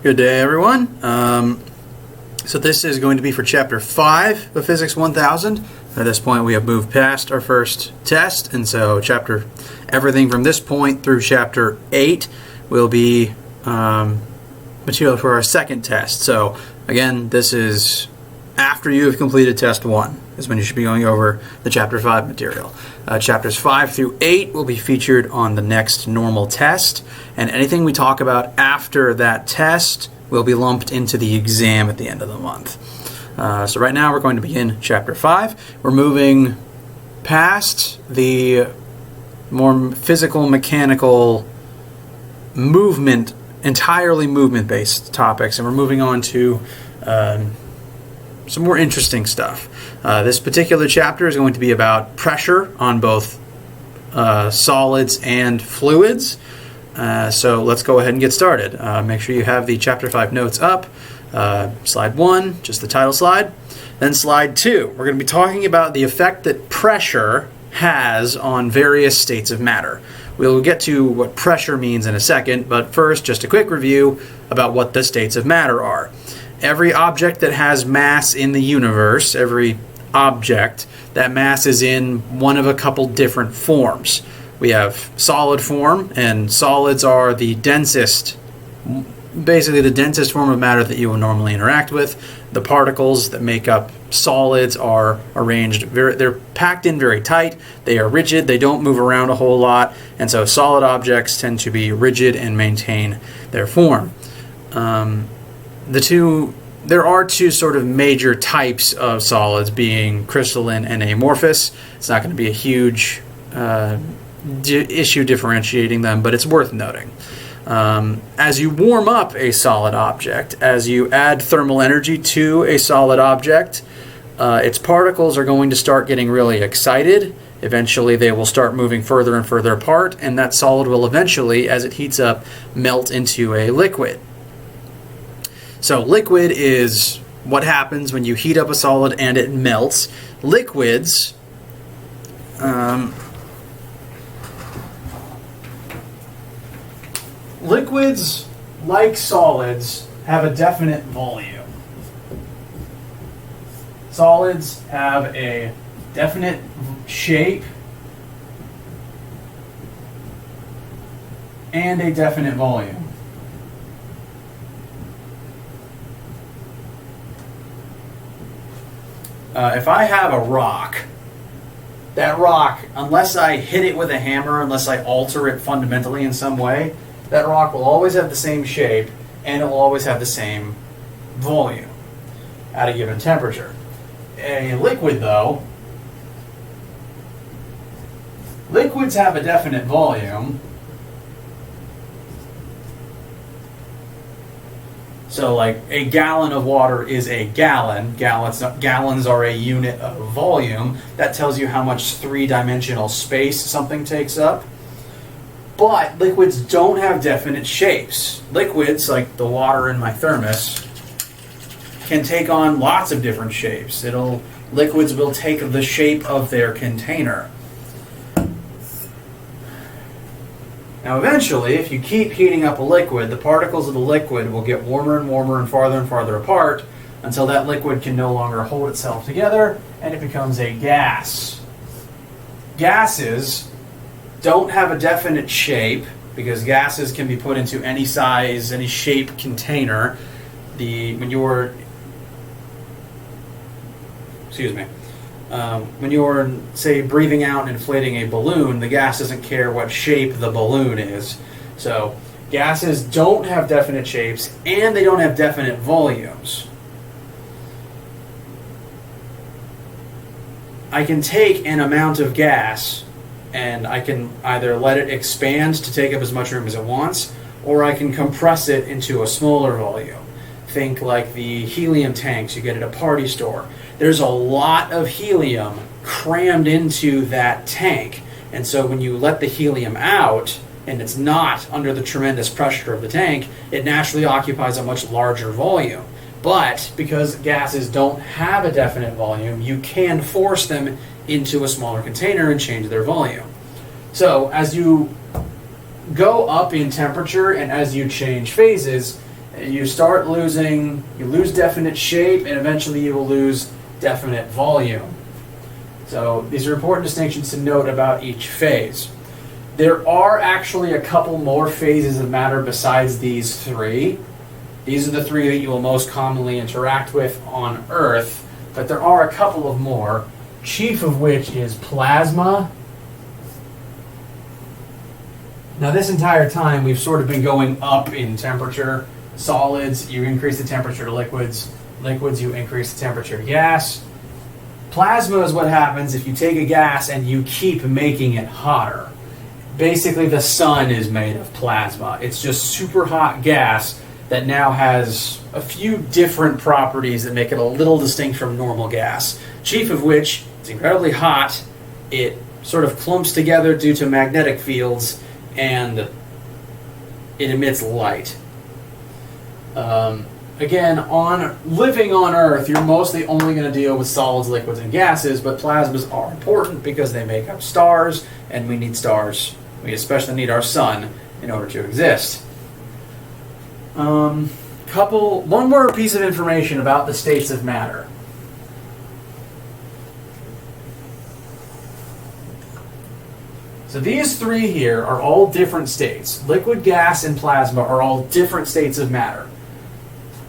Good day, everyone. So this is going to be for Chapter 5 of Physics 1000. At this point, we have moved past our first test, and so everything from this point through Chapter 8 will be material for our second test. So again, this is after you have completed Test 1, is when you should be going over the Chapter 5 material. Chapters 5 through 8 will be featured on the next normal test, and anything we talk about after that test will be lumped into the exam at the end of the month. So right now we're going to begin Chapter 5. We're moving past the more physical, mechanical, entirely movement-based topics, and we're moving on to some more interesting stuff. This particular chapter is going to be about pressure on both solids and fluids. So let's go ahead and get started. Make sure you have the Chapter 5 notes up. Slide 1, just the title slide. Then slide 2, we're going to be talking about the effect that pressure has on various states of matter. We'll get to what pressure means in a second, but first, just a quick review about what the states of matter are. Every object that has mass in the universe, every object, that mass is in one of a couple different forms. We have solid form, and solids are basically the densest form of matter that you will normally interact with. The particles that make up solids are arranged they're packed in very tight, they are rigid, they don't move around a whole lot, and so solid objects tend to be rigid and maintain their form. There are two sort of major types of solids, being crystalline and amorphous. It's not going to be a huge issue differentiating them, but it's worth noting. As you warm up a solid object, as you add thermal energy to a solid object, its particles are going to start getting really excited. Eventually they will start moving further and further apart, and that solid will eventually, as it heats up, melt into a liquid. So liquid is what happens when you heat up a solid and it melts. Liquids Liquids, like solids, have a definite volume. Solids have a definite shape and a definite volume. If I have a rock, that rock, unless I hit it with a hammer, unless I alter it fundamentally in some way, that rock will always have the same shape and it will always have the same volume at a given temperature. A liquid, though, liquids have a definite volume. So like a gallon of water is a gallon. Gallons are a unit of volume. That tells you how much three-dimensional space something takes up. But liquids don't have definite shapes. Liquids, like the water in my thermos, can take on lots of different shapes. Liquids will take the shape of their container. Now eventually, if you keep heating up a liquid, the particles of the liquid will get warmer and warmer and farther apart until that liquid can no longer hold itself together and it becomes a gas. Gases don't have a definite shape because gases can be put into any size, any shape container. When you're, say, breathing out and inflating a balloon, the gas doesn't care what shape the balloon is. So gases don't have definite shapes and they don't have definite volumes. I can take an amount of gas and I can either let it expand to take up as much room as it wants, or I can compress it into a smaller volume. Think like the helium tanks you get at a party store. There's a lot of helium crammed into that tank, and so when you let the helium out, and it's not under the tremendous pressure of the tank, it naturally occupies a much larger volume. But because gases don't have a definite volume, you can force them into a smaller container and change their volume. So as you go up in temperature and as you change phases, you lose definite shape, and eventually you will lose definite volume. So these are important distinctions to note about each phase. There are actually a couple more phases of matter besides these three. These are the three that you will most commonly interact with on Earth, but there are a couple of more, chief of which is plasma. Now this entire time we've sort of been going up in temperature. Solids, you increase the temperature to liquids. Liquids, you increase the temperature to gas. Plasma is what happens if you take a gas and you keep making it hotter. Basically, the sun is made of plasma. It's just super hot gas that now has a few different properties that make it a little distinct from normal gas. Chief of which, it's incredibly hot. It sort of clumps together due to magnetic fields, and it emits light. Again, living on Earth, you're mostly only going to deal with solids, liquids, and gases, but plasmas are important because they make up stars, and we need stars. We especially need our sun in order to exist. One more piece of information about the states of matter. So these three here are all different states. Liquid, gas, and plasma are all different states of matter.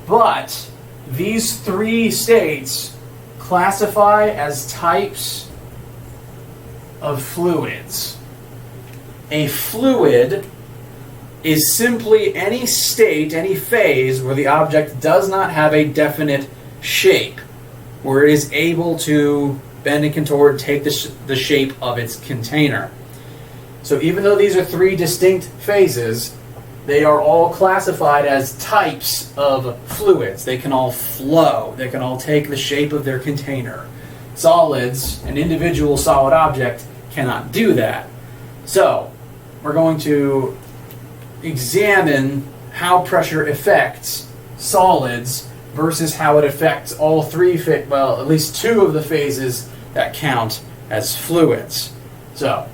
But these three states classify as types of fluids. A fluid is simply any state, any phase where the object does not have a definite shape, where it is able to bend and contort, take the shape of its container. So even though these are three distinct phases, they are all classified as types of fluids. They can all flow. They can all take the shape of their container. Solids, an individual solid object, cannot do that. So we're going to examine how pressure affects solids versus how it affects all three, at least two of the phases that count as fluids. So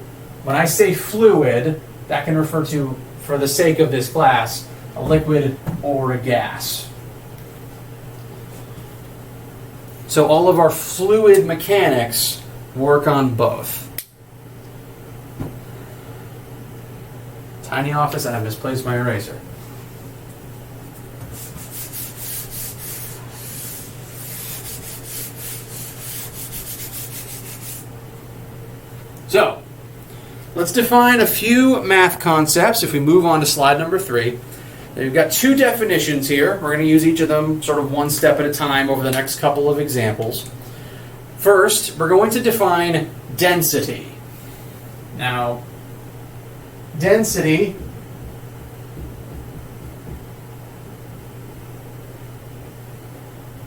when I say fluid, that can refer to, for the sake of this class, a liquid or a gas. So all of our fluid mechanics work on both. Tiny office, and I misplaced my eraser. So, let's define a few math concepts if we move on to slide number 3. We've got two definitions here. We're going to use each of them sort of one step at a time over the next couple of examples. First, we're going to define density. Now, density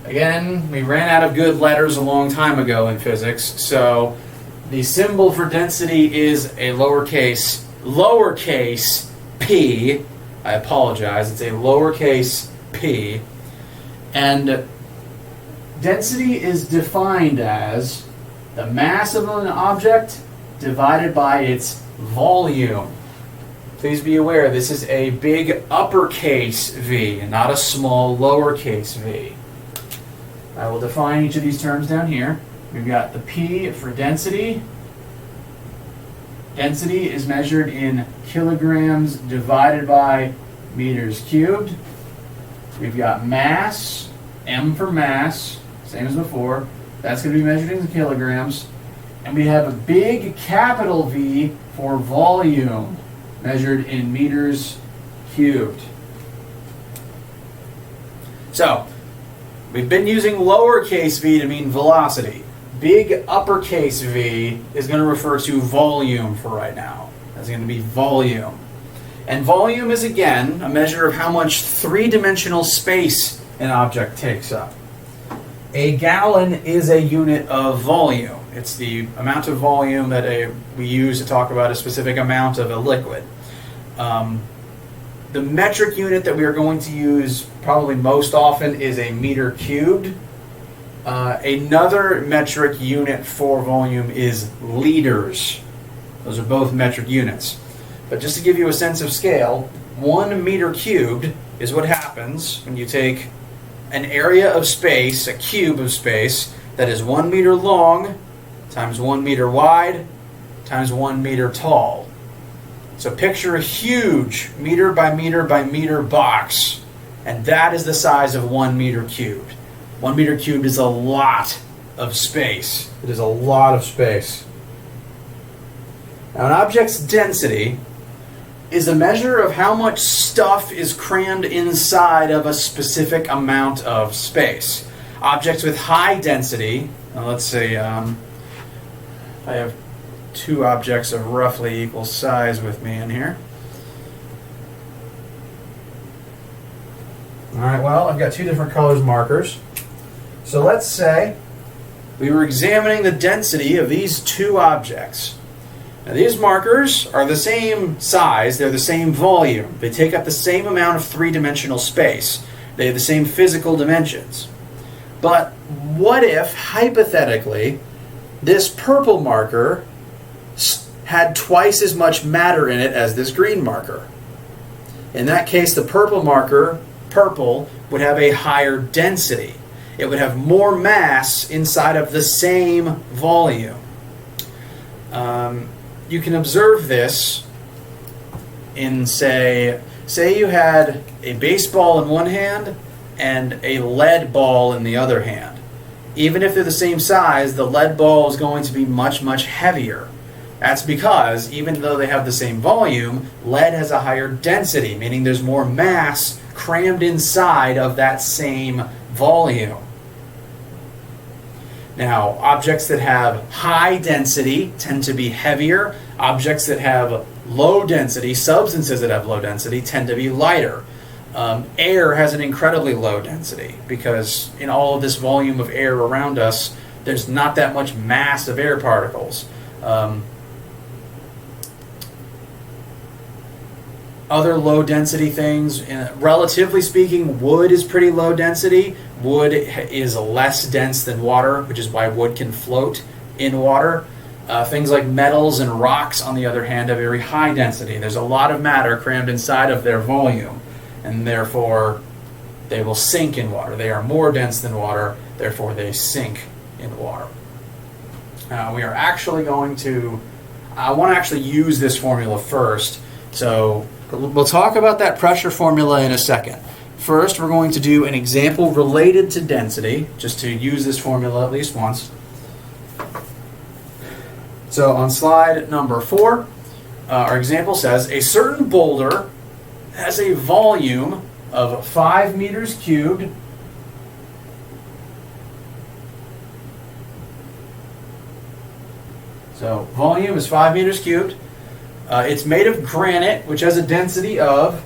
again, we ran out of good letters a long time ago in physics, so the symbol for density is a lowercase p. I apologize, it's a lowercase p. And density is defined as the mass of an object divided by its volume. Please be aware, this is a big uppercase V, not a small lowercase v. I will define each of these terms down here. We've got the P for density. Density is measured in kilograms divided by meters cubed. We've got mass, M for mass, same as before. That's going to be measured in kilograms. And we have a big capital V for volume, measured in meters cubed. So, we've been using lowercase v to mean velocity. Big uppercase V is going to refer to volume for right now. That's going to be volume. And volume is, again, a measure of how much three-dimensional space an object takes up. A gallon is a unit of volume. It's the amount of volume that we use to talk about a specific amount of a liquid. The metric unit that we are going to use probably most often is a meter cubed. Another metric unit for volume is liters. Those are both metric units. But just to give you a sense of scale, 1 meter cubed is what happens when you take an area of space, a cube of space, that is 1 meter long times 1 meter wide times 1 meter tall. So picture a huge meter by meter by meter box, and that is the size of 1 meter cubed. 1 meter cubed is a lot of space. It is a lot of space. Now, an object's density is a measure of how much stuff is crammed inside of a specific amount of space. Objects with high density, now let's say I have two objects of roughly equal size with me in here. Alright, well, I've got two different colors markers. So let's say we were examining the density of these two objects. Now, these markers are the same size, they're the same volume. They take up the same amount of three-dimensional space. They have the same physical dimensions. But what if, hypothetically, this purple marker had twice as much matter in it as this green marker? In that case, the purple marker, purple, would have a higher density. It would have more mass inside of the same volume. You can observe this in, say you had a baseball in one hand and a lead ball in the other hand. Even if they're the same size, the lead ball is going to be much, much heavier. That's because, even though they have the same volume, lead has a higher density, meaning there's more mass crammed inside of that same volume. Now, objects that have high density tend to be heavier. Objects that have low density, substances that have low density, tend to be lighter. Air has an incredibly low density because in all of this volume of air around us, there's not that much mass of air particles. Other low density things, relatively speaking, wood is pretty low density. Wood is less dense than water, which is why wood can float in water. Things like metals and rocks, on the other hand, have very high density. There's a lot of matter crammed inside of their volume, and therefore they will sink in water. They are more dense than water, therefore they sink in water. We are actually going to, I want to actually use this formula first, so we'll talk about that pressure formula in a second. First, we're going to do an example related to density, just to use this formula at least once. So on slide number 4, our example says, a certain boulder has a volume of 5 meters cubed So volume is 5 meters cubed. It's made of granite, which has a density of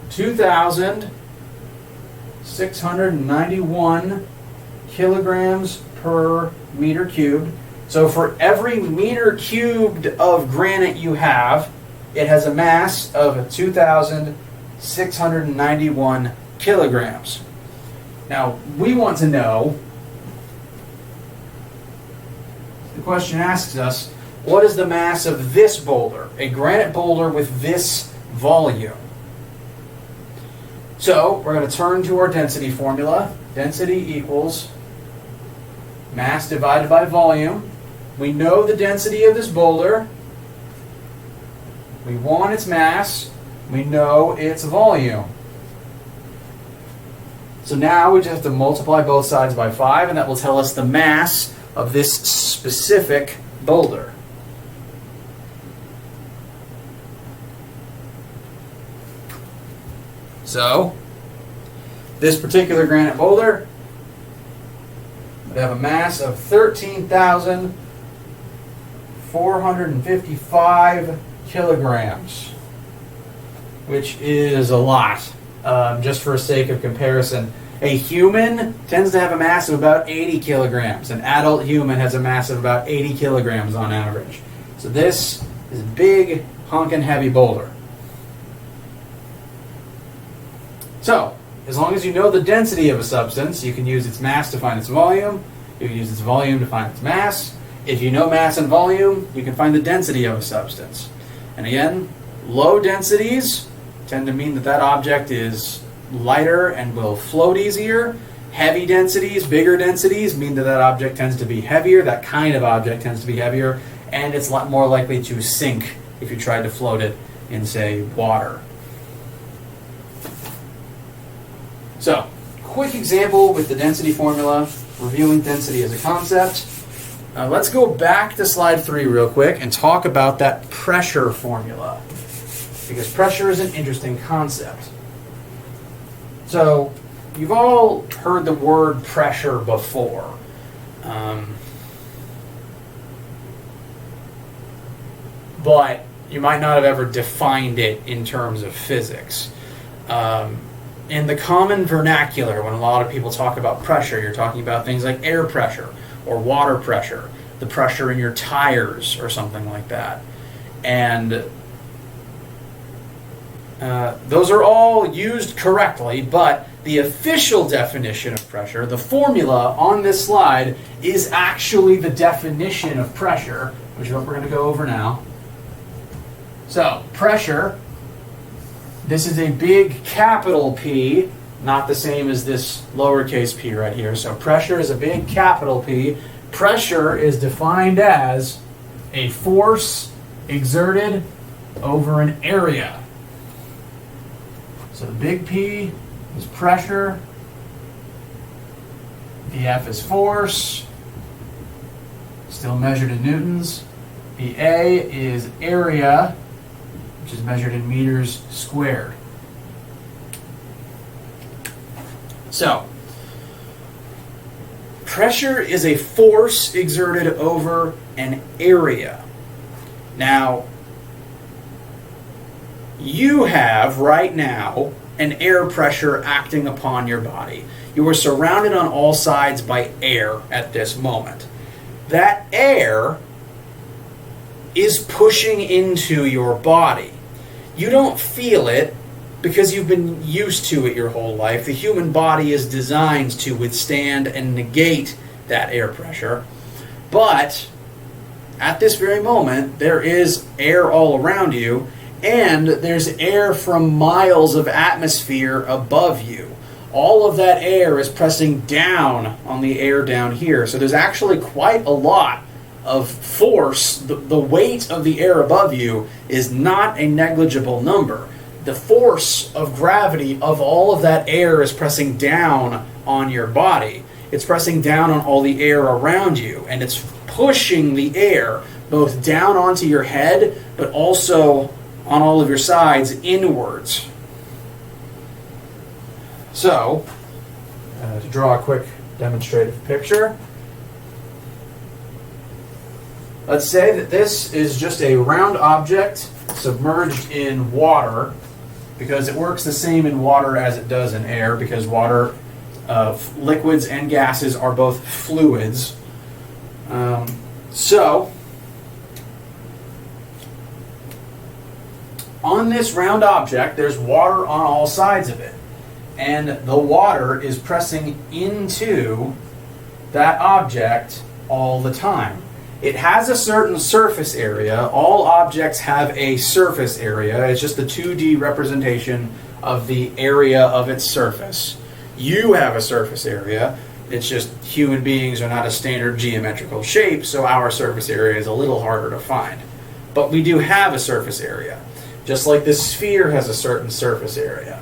2,691 kilograms per meter cubed. So for every meter cubed of granite you have, it has a mass of 2,691 kilograms. Now, we want to know, the question asks us, what is the mass of this boulder, a granite boulder with this volume? So, we're going to turn to our density formula. Density equals mass divided by volume. We know the density of this boulder. We want its mass. We know its volume. So now we just have to multiply both sides by 5, and that will tell us the mass of this specific boulder. So, this particular granite boulder would have a mass of 13,455 kilograms, which is a lot. Just for sake of comparison, a human tends to have a mass of about 80 kilograms. An adult human has a mass of about 80 kilograms on average. So this is a big, honkin' heavy boulder. So, as long as you know the density of a substance, you can use its mass to find its volume. You can use its volume to find its mass. If you know mass and volume, you can find the density of a substance. And again, Low densities tend to mean that that object is lighter and will float easier. Heavy densities, bigger densities, mean that that object tends to be heavier. That kind of object tends to be heavier, and it's a lot more likely to sink if you tried to float it in, say, water. So, quick example with the density formula, reviewing density as a concept. Let's go back to slide 3 real quick and talk about that pressure formula, because pressure is an interesting concept. So, you've all heard the word pressure before. But you might not have ever defined it in terms of physics. In the common vernacular, when a lot of people talk about pressure, you're talking about things like air pressure or water pressure, the pressure in your tires or something like that. And those are all used correctly, but the official definition of pressure, the formula on this slide, is actually the definition of pressure, which is what we're going to go over now. So, pressure, this is a big capital P, not the same as this lowercase p right here. So pressure is a big capital P. Pressure is defined as a force exerted over an area. So the big P is pressure, the F is force, still measured in newtons. The A is area, which is measured in meters squared. So, pressure is a force exerted over an area. Now, you have right now an air pressure acting upon your body. You are surrounded on all sides by air at this moment. That air is pushing into your body. You don't feel it because you've been used to it your whole life. The human body is designed to withstand and negate that air pressure. But at this very moment, there is air all around you, and there's air from miles of atmosphere above you. All of that air is pressing down on the air down here. So there's actually quite a lot of force. The weight of the air above you is not a negligible number. The force of gravity of all of that air is pressing down on your body. It's pressing down on all the air around you, and it's pushing the air both down onto your head, but also on all of your sides inwards. So, to draw a quick demonstrative picture, let's say that this is just a round object submerged in water, because it works the same in water as it does in air, because water, liquids and gases are both fluids. So, on this round object, there's water on all sides of it. And the water is pressing into that object all the time. It has a certain surface area. All objects have a surface area. It's just the 2D representation of the area of its surface. You have a surface area. It's just human beings are not a standard geometrical shape, so our surface area is a little harder to find. But we do have a surface area, just like this sphere has a certain surface area.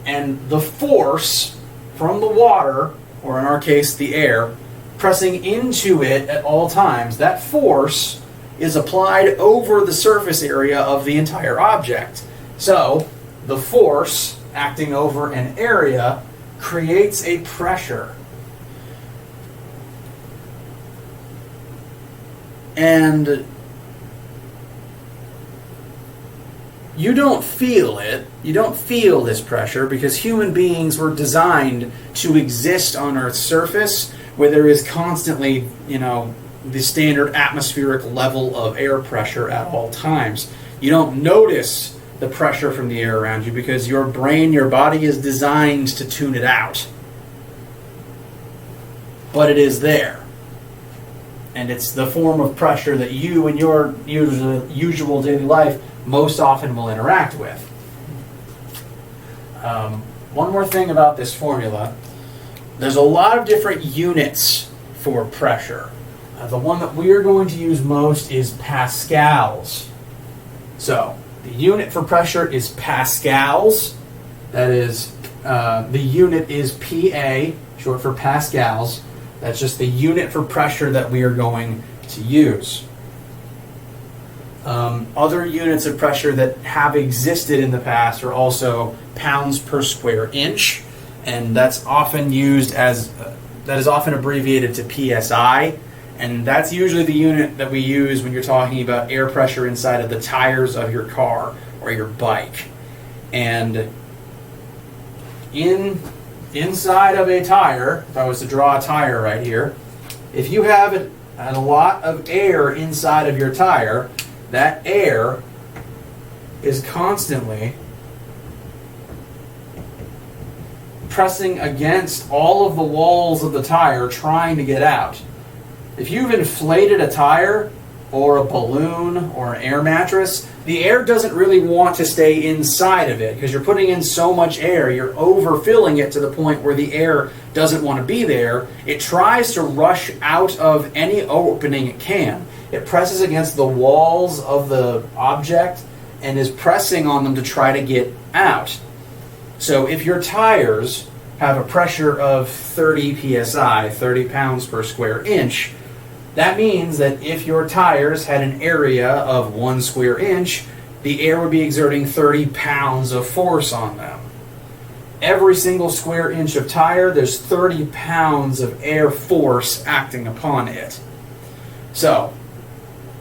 And the force from the water, or in our case the air, pressing into it at all times, that force is applied over the surface area of the entire object. So, the force acting over an area creates a pressure. And you don't feel it. You don't feel this pressure because human beings were designed to exist on Earth's surface where there is constantly, the standard atmospheric level of air pressure at all times. You don't notice the pressure from the air around you because your brain, your body is designed to tune it out. But it is there. And it's the form of pressure that you in your usual daily life most often will interact with. One more thing about this formula. There's a lot of different units for pressure. The one that we are going to use most is pascals. So, the unit for pressure is pascals. That is, the unit is PA, short for pascals. That's just the unit for pressure that we are going to use. Other units of pressure that have existed in the past are also pounds per square inch, and that's often used as, that is often abbreviated to PSI, and that's usually the unit that we use when you're talking about air pressure inside of the tires of your car or your bike. And inside of a tire, if I was to draw a tire right here, if you have a lot of air inside of your tire, that air is constantly pressing against all of the walls of the tire trying to get out. If you've inflated a tire or a balloon or an air mattress, the air doesn't really want to stay inside of it because you're putting in so much air, you're overfilling it to the point where the air doesn't want to be there. It tries to rush out of any opening it can. It presses against the walls of the object and is pressing on them to try to get out. So if your tires have a pressure of 30 psi, 30 pounds per square inch, that means that if your tires had an area of 1 square inch, the air would be exerting 30 pounds of force on them. Every single square inch of tire, there's 30 pounds of air force acting upon it. So,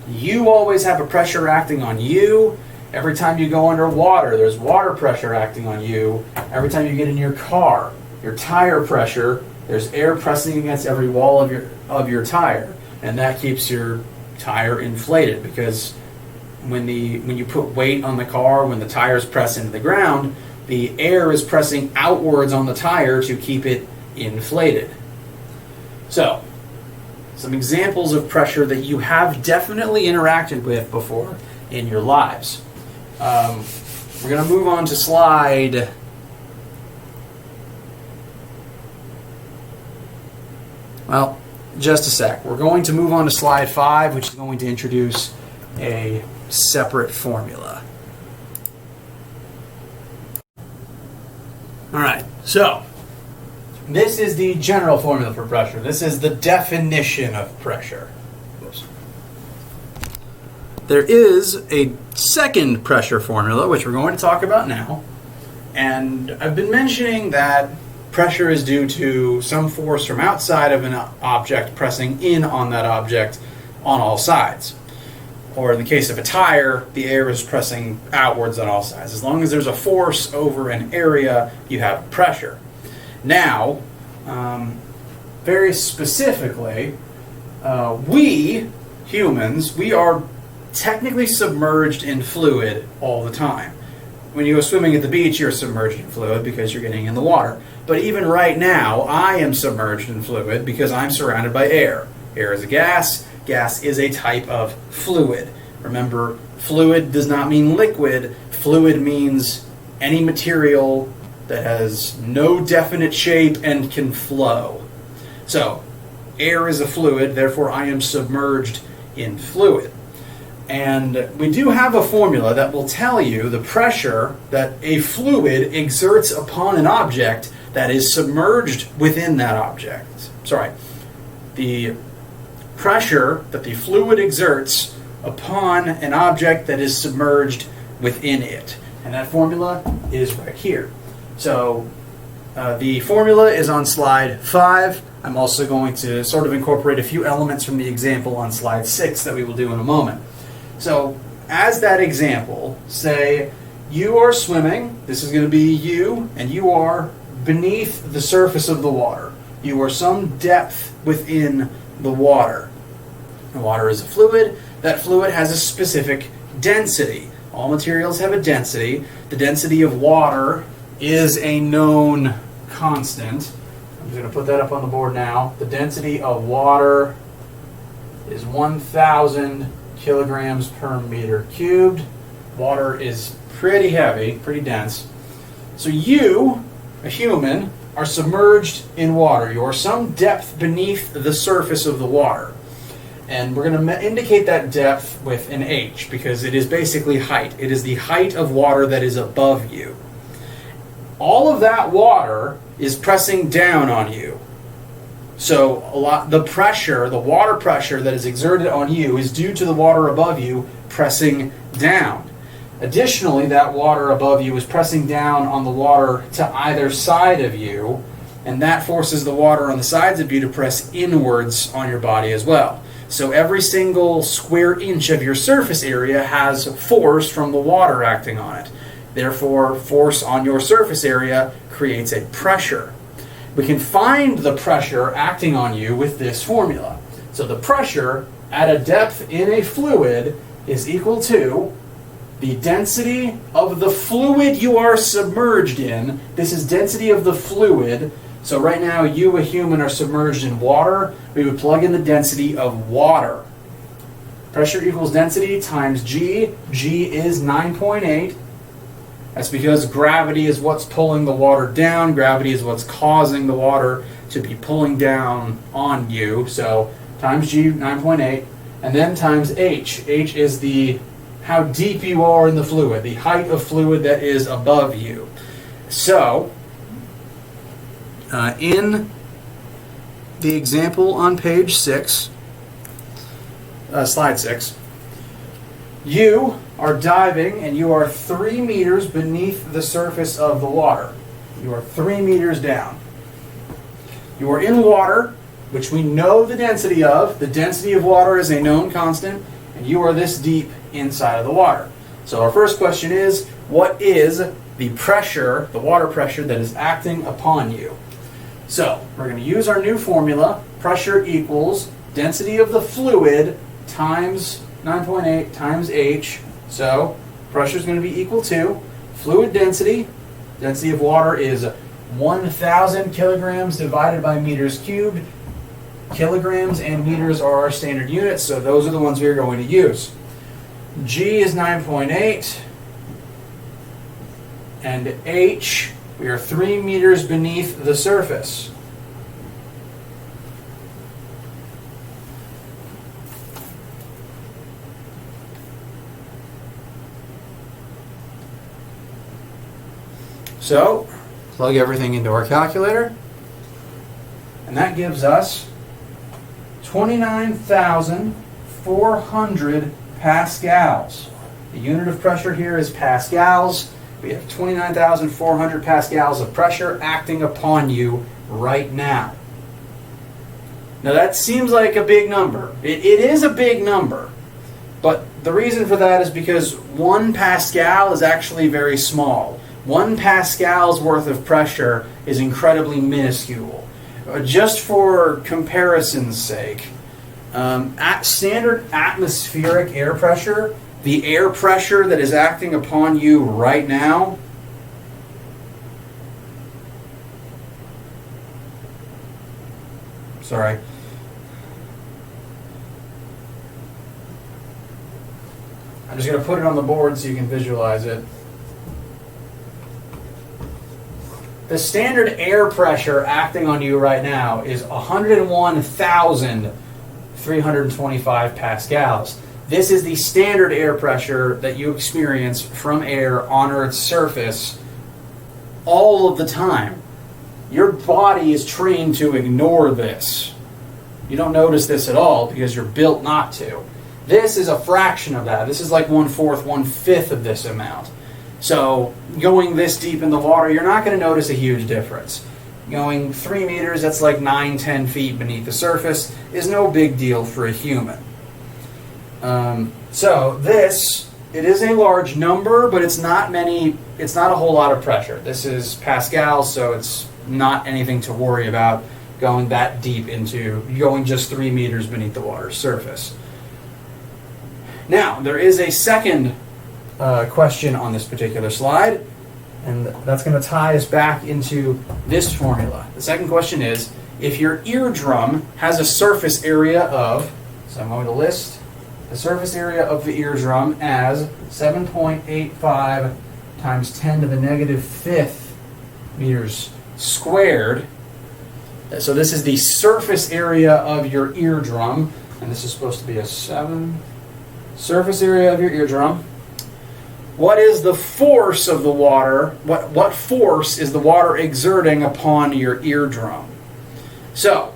you always have a pressure acting on you. Every time you go underwater, there's water pressure acting on you. Every time you get in your car, your tire pressure, there's air pressing against every wall of your tire. And that keeps your tire inflated because when you put weight on the car, when the tires press into the ground, the air is pressing outwards on the tire to keep it inflated. So, some examples of pressure that you have definitely interacted with before in your lives. We're going to move on to slide... Well, just a sec. We're going to move on to slide 5, which is going to introduce a separate formula. All right, so this is the general formula for pressure. This is the definition of pressure. Oops. There is a second pressure formula, which we're going to talk about now. And I've been mentioning that pressure is due to some force from outside of an object pressing in on that object on all sides. Or in the case of a tire, the air is pressing outwards on all sides. As long as there's a force over an area, you have pressure. Now, very specifically, we, humans, we are technically submerged in fluid all the time. When you go swimming at the beach, you're submerged in fluid because you're getting in the water. But even right now, I am submerged in fluid because I'm surrounded by air. Air is a gas. Gas is a type of fluid. Remember, fluid does not mean liquid. Fluid means any material that has no definite shape and can flow. So, air is a fluid, therefore I am submerged in fluid. And we do have a formula that will tell you the pressure that a fluid exerts upon an object that is submerged within that object. The pressure that the fluid exerts upon an object that is submerged within it. And that formula is right here. So the formula is on slide 5. I'm also going to sort of incorporate a few elements from the example on slide 6 that we will do in a moment. So, as that example, say you are swimming, this is going to be you, and you are beneath the surface of the water. You are some depth within the water. The water is a fluid. That fluid has a specific density. All materials have a density. The density of water is a known constant. I'm just going to put that up on the board now. The density of water is 1,000 kilograms per meter cubed. Water is pretty heavy, pretty dense. So you, a human, are submerged in water. You are some depth beneath the surface of the water. And we're going to indicate that depth with an H because it is basically height. It is the height of water that is above you. All of that water is pressing down on you. So the pressure, the water pressure that is exerted on you is due to the water above you pressing down. Additionally, that water above you is pressing down on the water to either side of you, and that forces the water on the sides of you to press inwards on your body as well. So every single square inch of your surface area has force from the water acting on it. Therefore, force on your surface area creates a pressure. We can find the pressure acting on you with this formula. So the pressure at a depth in a fluid is equal to the density of the fluid you are submerged in. This is density of the fluid. So right now, you, a human, are submerged in water. We would plug in the density of water. Pressure equals density times G. G is 9.8. That's because gravity is what's pulling the water down. Gravity is what's causing the water to be pulling down on you. So times G, 9.8. And then times H. H is how deep you are in the fluid, the height of fluid that is above you. So, in the example on page 6, slide 6, you are diving and you are 3 meters beneath the surface of the water. You are 3 meters down. You are in water, which we know the density of. The density of water is a known constant, and you are this deep inside of the water. So our first question is, what is the pressure, the water pressure that is acting upon you? So we're going to use our new formula. Pressure equals density of the fluid times 9.8 times H. So pressure is going to be equal to fluid density. Density of water is 1,000 kilograms divided by meters cubed. Kilograms and meters are our standard units, so those are the ones we are going to use. G is 9.8, and H, we are 3 meters beneath the surface. So, plug everything into our calculator, and that gives us 29,400 pascals. The unit of pressure here is pascals. We have 29,400 pascals of pressure acting upon you right now. Now that seems like a big number. It is a big number. But the reason for that is because 1 pascal is actually very small. 1 pascal's worth of pressure is incredibly minuscule. Just for comparison's sake, at standard atmospheric air pressure, the air pressure that is acting upon you right now I'm just going to put it on the board so you can visualize it. The standard air pressure acting on you right now is 101,325 pascals. This is the standard air pressure that you experience from air on Earth's surface all of the time. Your body is trained to ignore this. You don't notice this at all because you're built not to. This is a fraction of that. This is like 1/4, 1/5 of this amount. So going this deep in the water, you're not going to notice a huge difference. Going 3 meters, that's like 9, 10 feet beneath the surface, is no big deal for a human. So this, it is a large number, but it's not a whole lot of pressure. This is pascals, so it's not anything to worry about going that deep into, going just 3 meters beneath the water's surface. Now, there is a second question on this particular slide, and that's going to tie us back into this formula. The second question is, if your eardrum has a surface area of, So I'm going to list the surface area of the eardrum as 7.85 times 10 to the negative fifth meters squared. So this is the surface area of your eardrum, and this is supposed to be a 7 surface area of your eardrum. What is the force of the water? What force is the water exerting upon your eardrum? So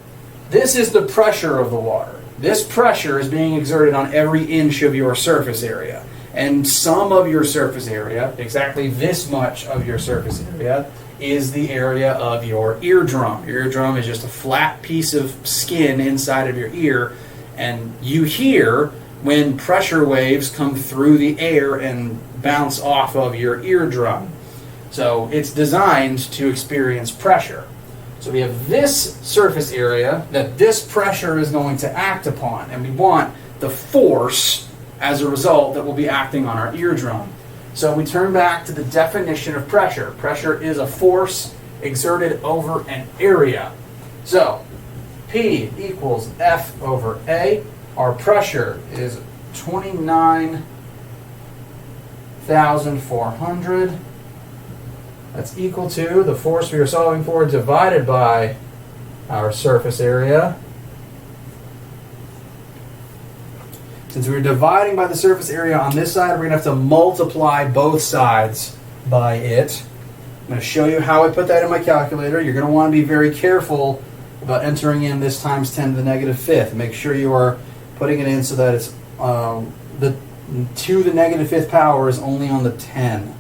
this is the pressure of the water. This pressure is being exerted on every inch of your surface area. And some of your surface area, exactly this much of your surface area, is the area of your eardrum. Your eardrum is just a flat piece of skin inside of your ear, and you hear when pressure waves come through the air and bounce off of your eardrum. So it's designed to experience pressure. So we have this surface area that this pressure is going to act upon, and we want the force as a result that will be acting on our eardrum. So we turn back to the definition of pressure. Pressure is a force exerted over an area. So P equals F over A. Our pressure is 29,400. That's equal to the force we are solving for divided by our surface area. Since we're dividing by the surface area on this side, we're going to have to multiply both sides by it. I'm going to show you how I put that in my calculator. You're going to want to be very careful about entering in this times 10 to the negative fifth. Make sure you are putting it in so that it's the to the negative fifth power is only on the 10.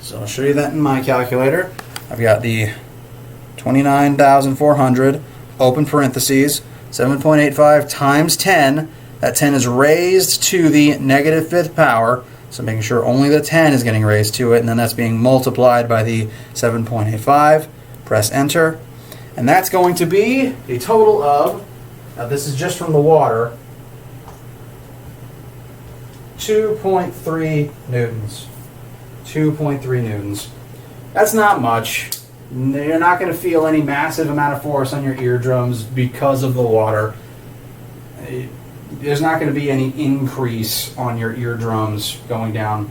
So I'll show you that in my calculator. I've got the 29,400, open parentheses, 7.85 times 10. That 10 is raised to the negative fifth power, so making sure only the 10 is getting raised to it, and then that's being multiplied by the 7.85. Press enter. And that's going to be a total of, now this is just from the water, 2.3 newtons. 2.3 newtons. That's not much. You're not going to feel any massive amount of force on your eardrums because of the water. There's not going to be any increase on your eardrums going down,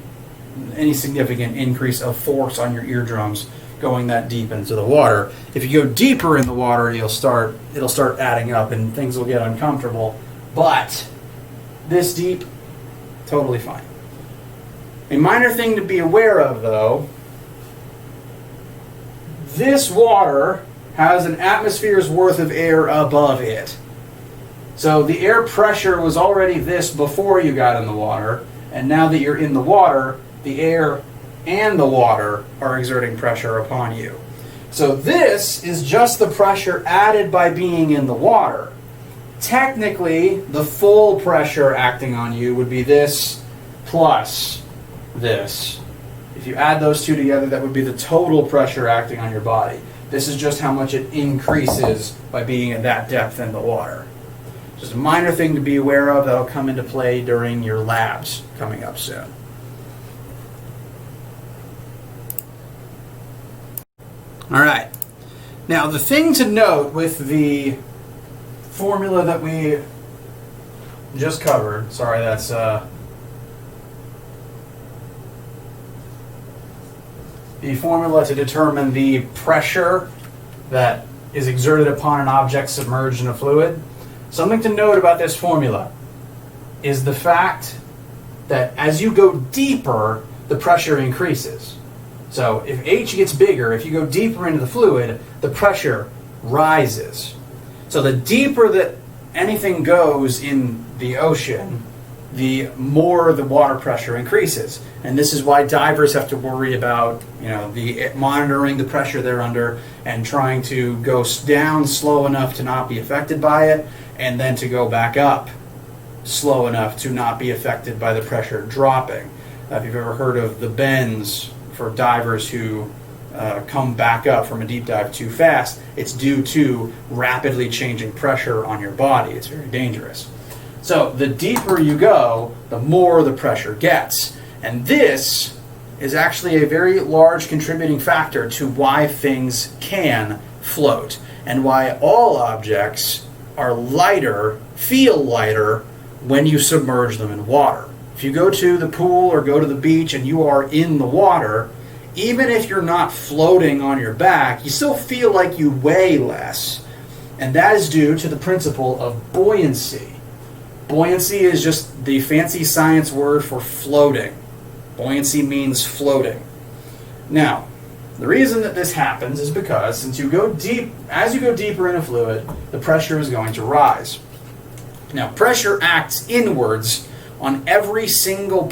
any significant increase of force on your eardrums going that deep into the water. If you go deeper in the water, it'll start adding up and things will get uncomfortable. But this deep, totally fine. A minor thing to be aware of, though, this water has an atmosphere's worth of air above it. So the air pressure was already this before you got in the water, and now that you're in the water, the air and the water are exerting pressure upon you. So this is just the pressure added by being in the water. Technically, the full pressure acting on you would be this plus this. If you add those two together, that would be the total pressure acting on your body. This is just how much it increases by being at that depth in the water. Just a minor thing to be aware of that will come into play during your labs coming up soon. All right. Now, the thing to note with the formula that we just covered, sorry, that's the formula to determine the pressure that is exerted upon an object submerged in a fluid. Something to note about this formula is the fact that as you go deeper, the pressure increases. So if H gets bigger, if you go deeper into the fluid, the pressure rises. So the deeper that anything goes in the ocean, the more the water pressure increases. And this is why divers have to worry about, monitoring the pressure they're under and trying to go down slow enough to not be affected by it, and then to go back up slow enough to not be affected by the pressure dropping. If you've ever heard of the bends for divers who come back up from a deep dive too fast, it's due to rapidly changing pressure on your body. It's very dangerous. So the deeper you go, the more the pressure gets. And this is actually a very large contributing factor to why things can float and why all objects are lighter, feel lighter when you submerge them in water. If you go to the pool or go to the beach and you are in the water, even if you're not floating on your back, you still feel like you weigh less. And that is due to the principle of buoyancy. Buoyancy is just the fancy science word for floating. Buoyancy means floating. Now, the reason that this happens is because as you go deeper in a fluid, the pressure is going to rise. Now, pressure acts inwards on every single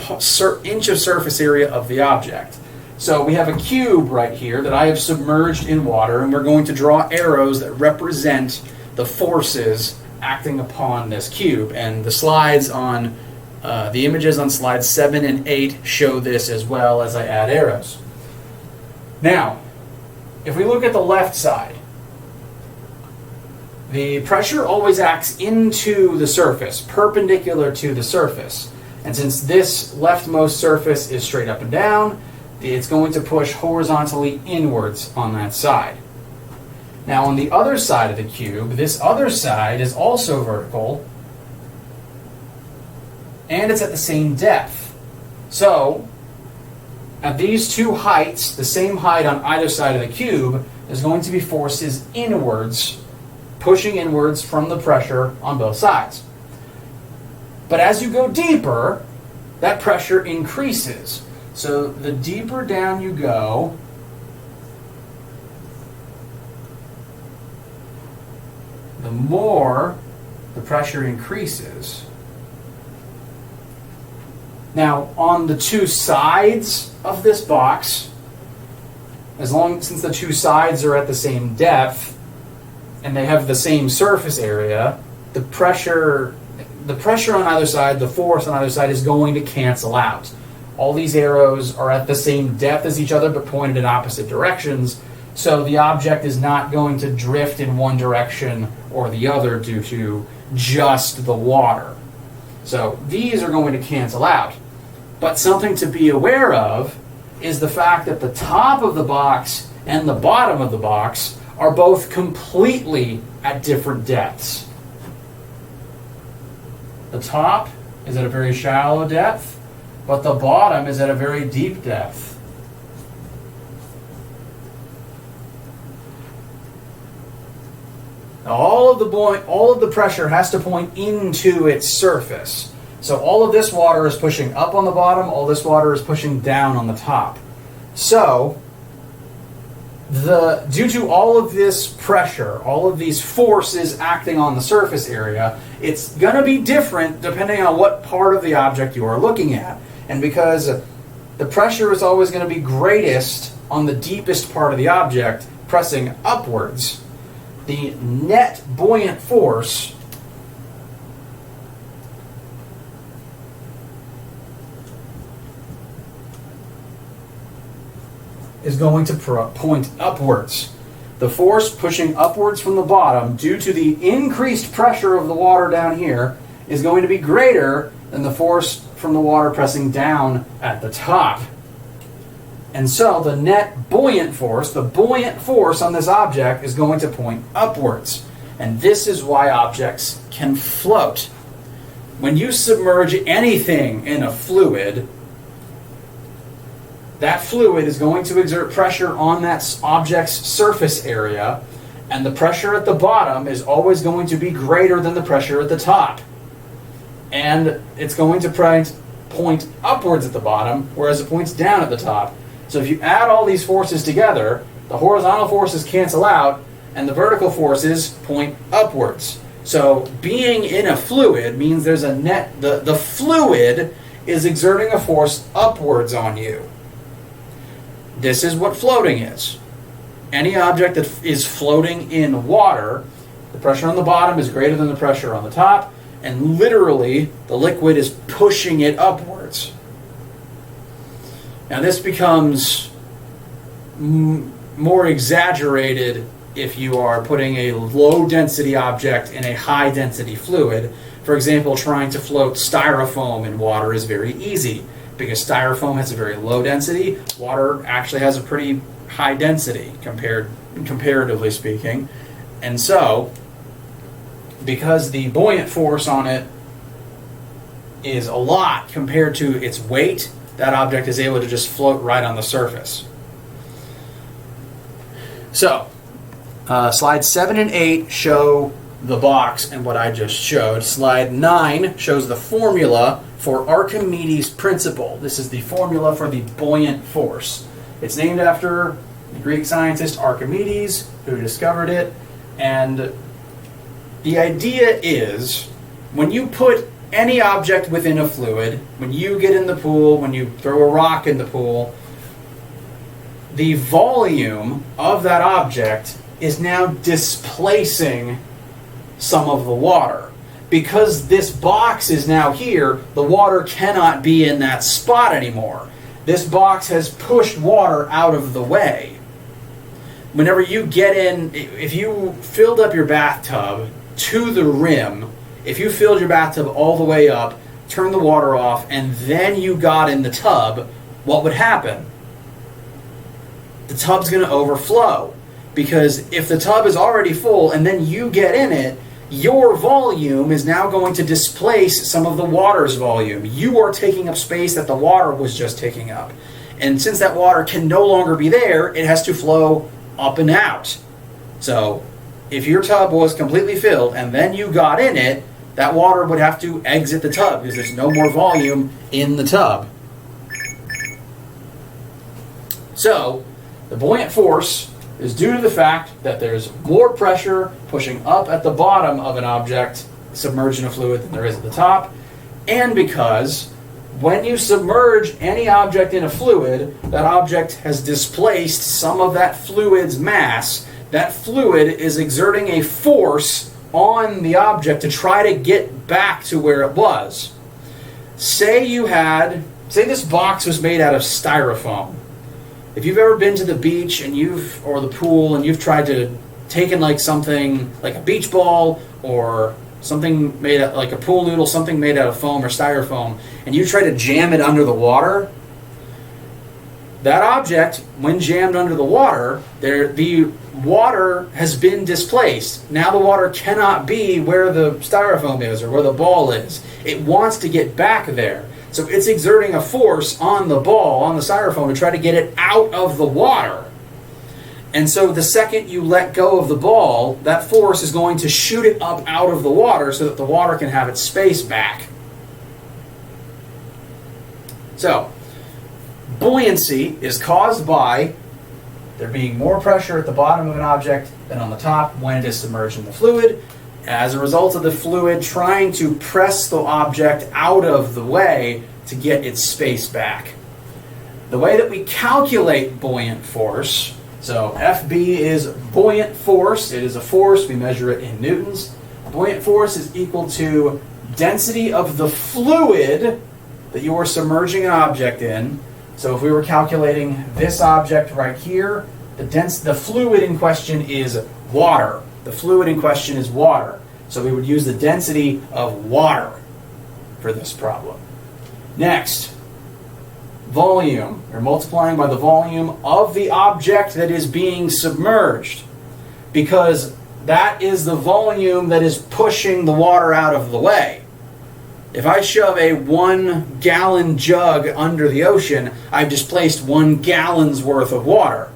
inch of surface area of the object. So we have a cube right here that I have submerged in water, and we're going to draw arrows that represent the forces acting upon this cube. And the slides on the images on slides 7 and 8 show this as well as I add arrows. Now, if we look at the left side, the pressure always acts into the surface, perpendicular to the surface. And since this leftmost surface is straight up and down, it's going to push horizontally inwards on that side. Now on the other side of the cube, this other side is also vertical, and it's at the same depth. So, at these two heights, the same height on either side of the cube, is going to be forces inwards, pushing inwards from the pressure on both sides. But as you go deeper, that pressure increases. So the deeper down you go, the more the pressure increases. Now, on the two sides of this box, since the two sides are at the same depth and they have the same surface area, the pressure on either side, the force on either side is going to cancel out. All these arrows are at the same depth as each other but pointed in opposite directions, so the object is not going to drift in one direction or the other due to just the water. So these are going to cancel out. But something to be aware of is the fact that the top of the box and the bottom of the box are both completely at different depths. The top is at a very shallow depth, but the bottom is at a very deep depth. Now, all of the pressure has to point into its surface. So all of this water is pushing up on the bottom, all this water is pushing down on the top. So, due to all of this pressure, all of these forces acting on the surface area, it's going to be different depending on what part of the object you are looking at. And because the pressure is always going to be greatest on the deepest part of the object, pressing upwards, the net buoyant force is going to point upwards. The force pushing upwards from the bottom due to the increased pressure of the water down here is going to be greater than the force from the water pressing down at the top. And so the net buoyant force, the buoyant force on this object is going to point upwards. And this is why objects can float. When you submerge anything in a fluid, that fluid is going to exert pressure on that object's surface area, and the pressure at the bottom is always going to be greater than the pressure at the top. And it's going to point upwards at the bottom, whereas it points down at the top. So if you add all these forces together, the horizontal forces cancel out, and the vertical forces point upwards. So being in a fluid means there's a net, the fluid is exerting a force upwards on you. This is what floating is. Any object that is floating in water, the pressure on the bottom is greater than the pressure on the top, and literally the liquid is pushing it upwards. Now this becomes more exaggerated if you are putting a low density object in a high density fluid. For example, trying to float styrofoam in water is very easy because styrofoam has a very low density. Water actually has a pretty high density comparatively speaking. And so, because the buoyant force on it is a lot compared to its weight, that object is able to just float right on the surface. So, slides 7 and 8 show the box and what I just showed. Slide 9 shows the formula for Archimedes' principle. This is the formula for the buoyant force. It's named after the Greek scientist Archimedes, who discovered it. And the idea is, when you put any object within a fluid, when you get in the pool, when you throw a rock in the pool, the volume of that object is now displacing some of the water. Because this box is now here, the water cannot be in that spot anymore. This box has pushed water out of the way. Whenever you get in, if you filled up your bathtub to the rim, if you filled your bathtub all the way up, turned the water off, and then you got in the tub, what would happen? The tub's going to overflow. Because if the tub is already full and then you get in it, your volume is now going to displace some of the water's volume. You are taking up space that the water was just taking up. And since that water can no longer be there, it has to flow up and out. So if your tub was completely filled and then you got in it, that water would have to exit the tub because there's no more volume in the tub. So the buoyant force is due to the fact that there's more pressure pushing up at the bottom of an object submerged in a fluid than there is at the top, and because when you submerge any object in a fluid, that object has displaced some of that fluid's mass. That fluid is exerting a force on the object to try to get back to where it was. Say this box was made out of styrofoam. If you've ever been to the beach and or the pool and you've tried to take like something like a beach ball or something made out, like a pool noodle, something made out of foam or styrofoam, and you try to jam it under the water, that object, when jammed under the water, the water has been displaced. Now the water cannot be where the styrofoam is or where the ball is. It wants to get back there. So it's exerting a force on the ball, on the styrofoam, to try to get it out of the water. And so the second you let go of the ball, that force is going to shoot it up out of the water so that the water can have its space back. So, buoyancy is caused by there being more pressure at the bottom of an object than on the top when it is submerged in the fluid, as a result of the fluid trying to press the object out of the way to get its space back. The way that we calculate buoyant force, so FB is buoyant force. It is a force. We measure it in newtons. Buoyant force is equal to density of the fluid that you are submerging an object in. So if we were calculating this object right here, the fluid in question is water. The fluid in question is water. So we would use the density of water for this problem. Next, volume. We're multiplying by the volume of the object that is being submerged, because that is the volume that is pushing the water out of the way. If I shove a 1 gallon jug under the ocean, I've displaced 1 gallon's worth of water.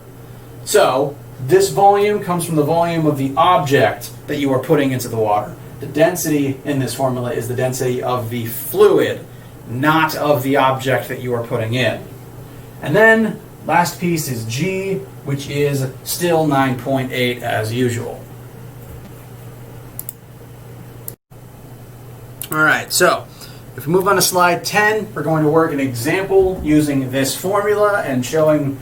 So this volume comes from the volume of the object that you are putting into the water. The density in this formula is the density of the fluid, not of the object that you are putting in. And then, last piece is G, which is still 9.8 as usual. Alright, so if we move on to slide 10, we're going to work an example using this formula and showing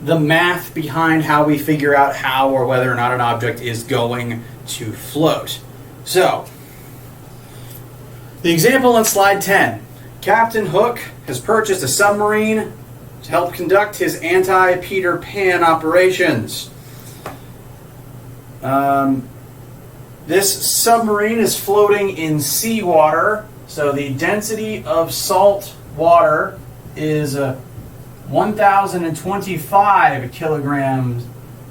the math behind how we figure out how or whether or not an object is going to float. So, the example on slide 10. Captain Hook has purchased a submarine to help conduct his anti-Peter Pan operations. This submarine is floating in seawater, so the density of salt water is 1,025 kilograms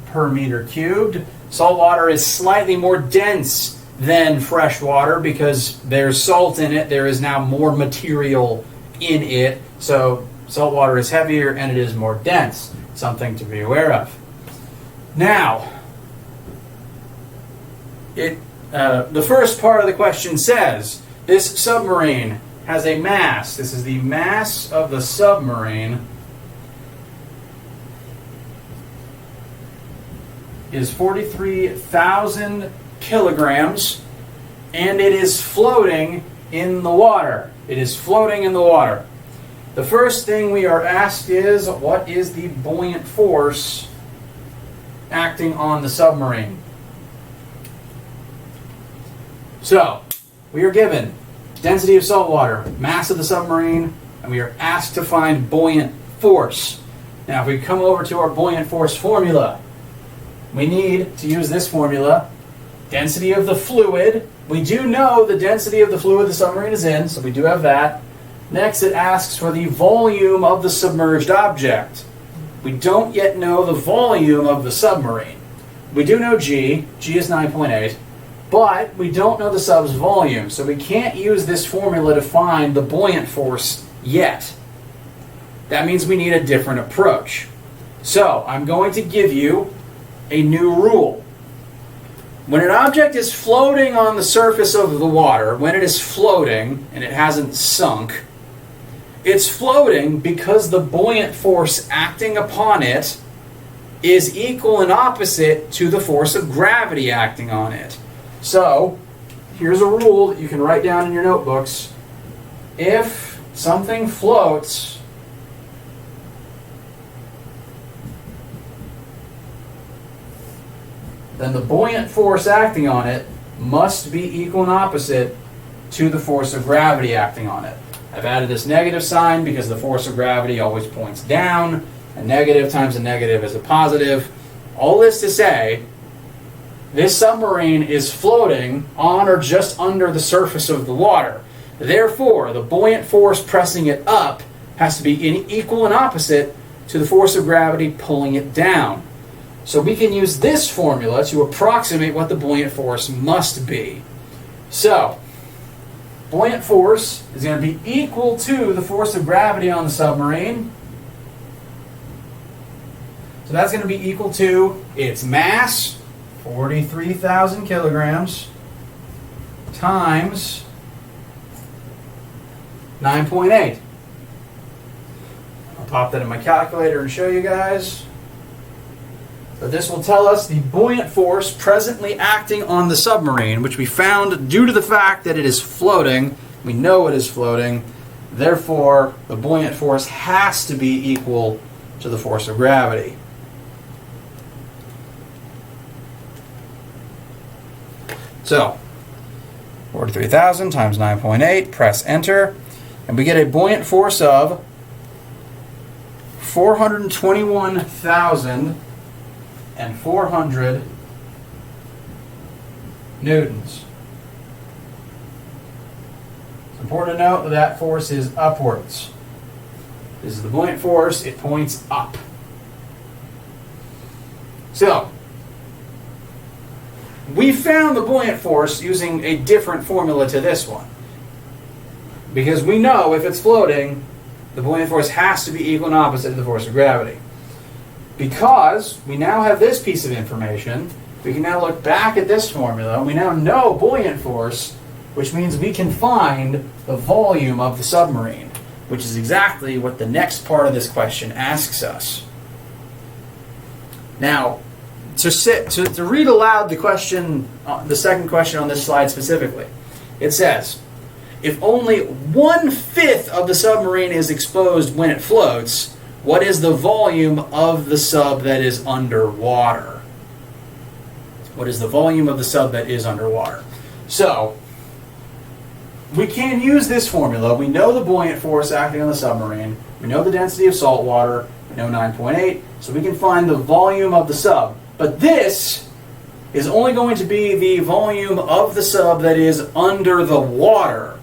per meter cubed. Salt water is slightly more dense than fresh water because there's salt in it. There is now more material in it. So salt water is heavier and it is more dense. Something to be aware of. Now, the first part of the question says, this submarine has a mass. This is the mass of the submarine is 43,000 kilograms, and it is floating in the water. It is floating in the water. The first thing we are asked is, what is the buoyant force acting on the submarine? So, we are given density of salt water, mass of the submarine, and we are asked to find buoyant force. Now, if we come over to our buoyant force formula, we need to use this formula. Density of the fluid. We do know the density of the fluid the submarine is in, so we do have that. Next, it asks for the volume of the submerged object. We don't yet know the volume of the submarine. We do know G. G is 9.8. But we don't know the sub's volume, so we can't use this formula to find the buoyant force yet. That means we need a different approach. So, I'm going to give you a new rule. When an object is floating on the surface of the water, when it is floating and it hasn't sunk, it's floating because the buoyant force acting upon it is equal and opposite to the force of gravity acting on it. So, here's a rule that you can write down in your notebooks. If something floats, then the buoyant force acting on it must be equal and opposite to the force of gravity acting on it. I've added this negative sign because the force of gravity always points down. A negative times a negative is a positive. All this to say, this submarine is floating on or just under the surface of the water. Therefore, the buoyant force pressing it up has to be equal and opposite to the force of gravity pulling it down. So we can use this formula to approximate what the buoyant force must be. So, buoyant force is going to be equal to the force of gravity on the submarine. So that's going to be equal to its mass, 43,000 kilograms, times 9.8. I'll pop that in my calculator and show you guys. But this will tell us the buoyant force presently acting on the submarine, which we found due to the fact that it is floating. We know it is floating. Therefore, the buoyant force has to be equal to the force of gravity. So, 43,000 times 9.8, press enter, and we get a buoyant force of 421,400 newtons. It's important to note that that force is upwards. This is the buoyant force, it points up. So, we found the buoyant force using a different formula to this one. Because we know if it's floating, the buoyant force has to be equal and opposite to the force of gravity. Because we now have this piece of information, we can now look back at this formula. We now know buoyant force, which means we can find the volume of the submarine, which is exactly what the next part of this question asks us. Now, to read aloud the question, the second question on this slide specifically, it says, if only 1/5 of the submarine is exposed when it floats, what is the volume of the sub that is underwater? What is the volume of the sub that is underwater? So, we can use this formula. We know the buoyant force acting on the submarine. We know the density of salt water. We know 9.8. So we can find the volume of the sub. But this is only going to be the volume of the sub that is under the water.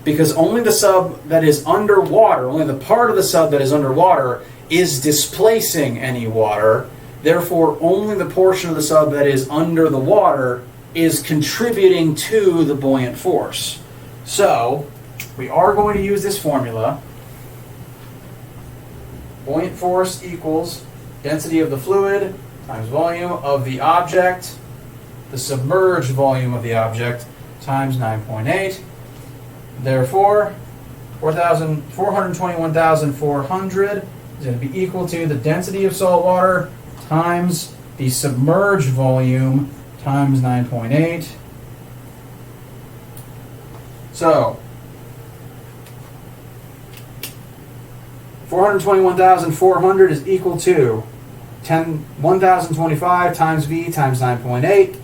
because only the sub that is underwater, only the part of the sub that is underwater is displacing any water. Therefore, only the portion of the sub that is under the water is contributing to the buoyant force. So, we are going to use this formula. Buoyant force equals density of the fluid times volume of the object, the submerged volume of the object, times 9.8. Therefore, 421,400 is going to be equal to the density of salt water times the submerged volume times 9.8. So, 421,400 is equal to 1,025 times V times 9.8.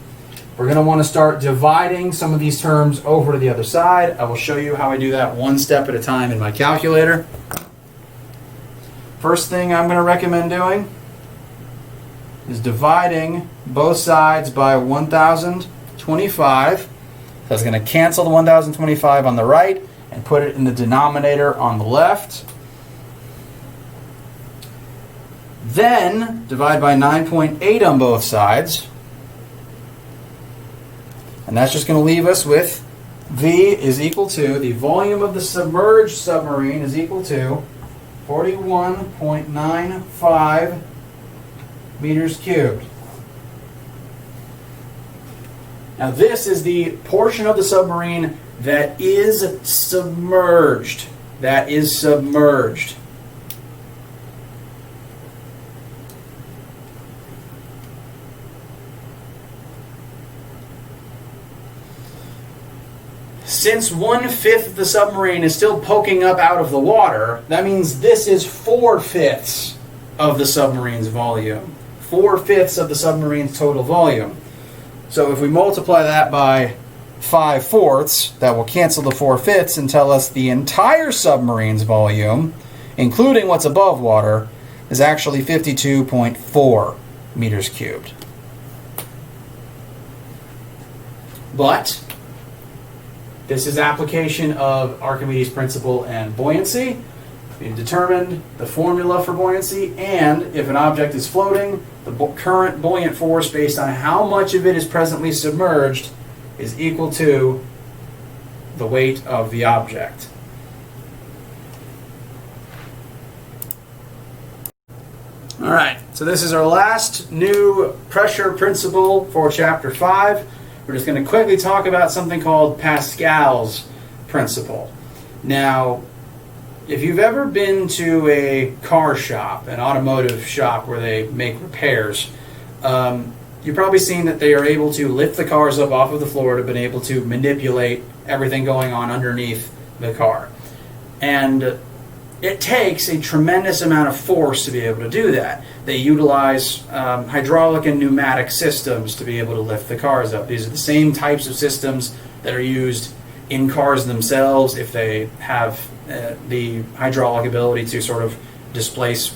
We're going to want to start dividing some of these terms over to the other side. I will show you how I do that one step at a time in my calculator. First thing I'm going to recommend doing is dividing both sides by 1,025. That's going to cancel the 1,025 on the right and put it in the denominator on the left. Then divide by 9.8 on both sides. And that's just going to leave us with V is equal to, the volume of the submerged submarine is equal to 41.95 meters cubed. Now this is the portion of the submarine that is submerged. That is submerged. Since 1/5 of the submarine is still poking up out of the water, that means this is 4/5 of the submarine's volume. 4/5 of the submarine's total volume. So if we multiply that by 5/4, that will cancel the 4/5 and tell us the entire submarine's volume, including what's above water, is actually 52.4 meters cubed. But this is application of Archimedes' principle and buoyancy. We've determined the formula for buoyancy, and if an object is floating, the current buoyant force based on how much of it is presently submerged is equal to the weight of the object. All right, so this is our last new pressure principle for Chapter 5. We're just going to quickly talk about something called Pascal's principle. Now, if you've ever been to a car shop, an automotive shop where they make repairs, you've probably seen that they are able to lift the cars up off of the floor to be able to manipulate everything going on underneath the car. And it takes a tremendous amount of force to be able to do that. They utilize hydraulic and pneumatic systems to be able to lift the cars up. These are the same types of systems that are used in cars themselves if they have the hydraulic ability to sort of displace,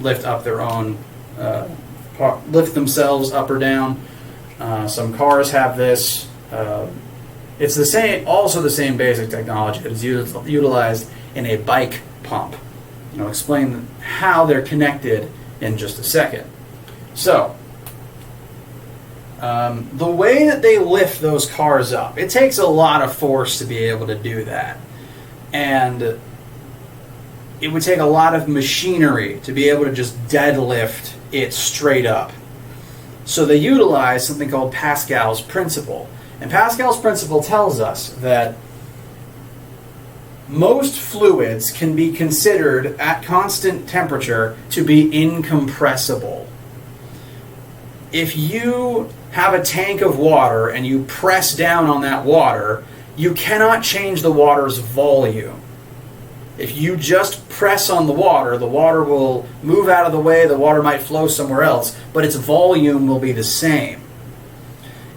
lift up their own, lift themselves up or down. Some cars have this. It's the same, also the same basic technology that is utilized in a bike pump. I'll explain how they're connected in just a second. So, the way that they lift those cars up, it takes a lot of force to be able to do that. And it would take a lot of machinery to be able to just deadlift it straight up. So they utilize something called Pascal's principle. And Pascal's principle tells us that most fluids can be considered at constant temperature to be incompressible. If you have a tank of water and you press down on that water, you cannot change the water's volume. If you just press on the water will move out of the way, the water might flow somewhere else, but its volume will be the same.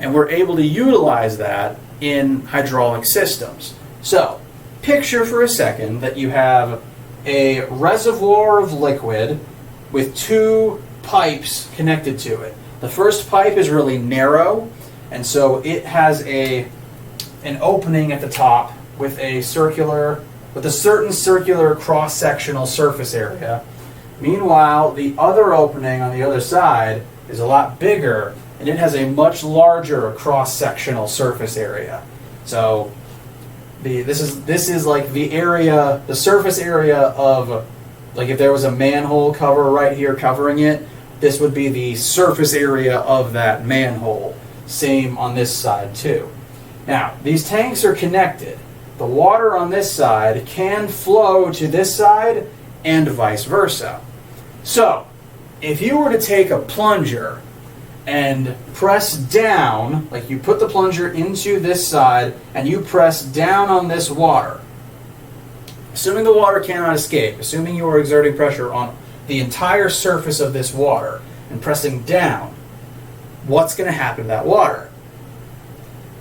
And we're able to utilize that in hydraulic systems. So, picture for a second that you have a reservoir of liquid with two pipes connected to it. The first pipe is really narrow, and so it has an opening at the top with a certain circular cross-sectional surface area. Meanwhile, the other opening on the other side is a lot bigger, and it has a much larger cross-sectional surface area. So this is like the surface area of, like if there was a manhole cover right here covering it, this would be the surface area of that manhole. Same on this side too. Now, these tanks are connected. The water on this side can flow to this side and vice versa. So, if you were to take a plunger and press down, like you put the plunger into this side and you press down on this water, assuming the water cannot escape, assuming you are exerting pressure on the entire surface of this water and pressing down, what's going to happen to that water?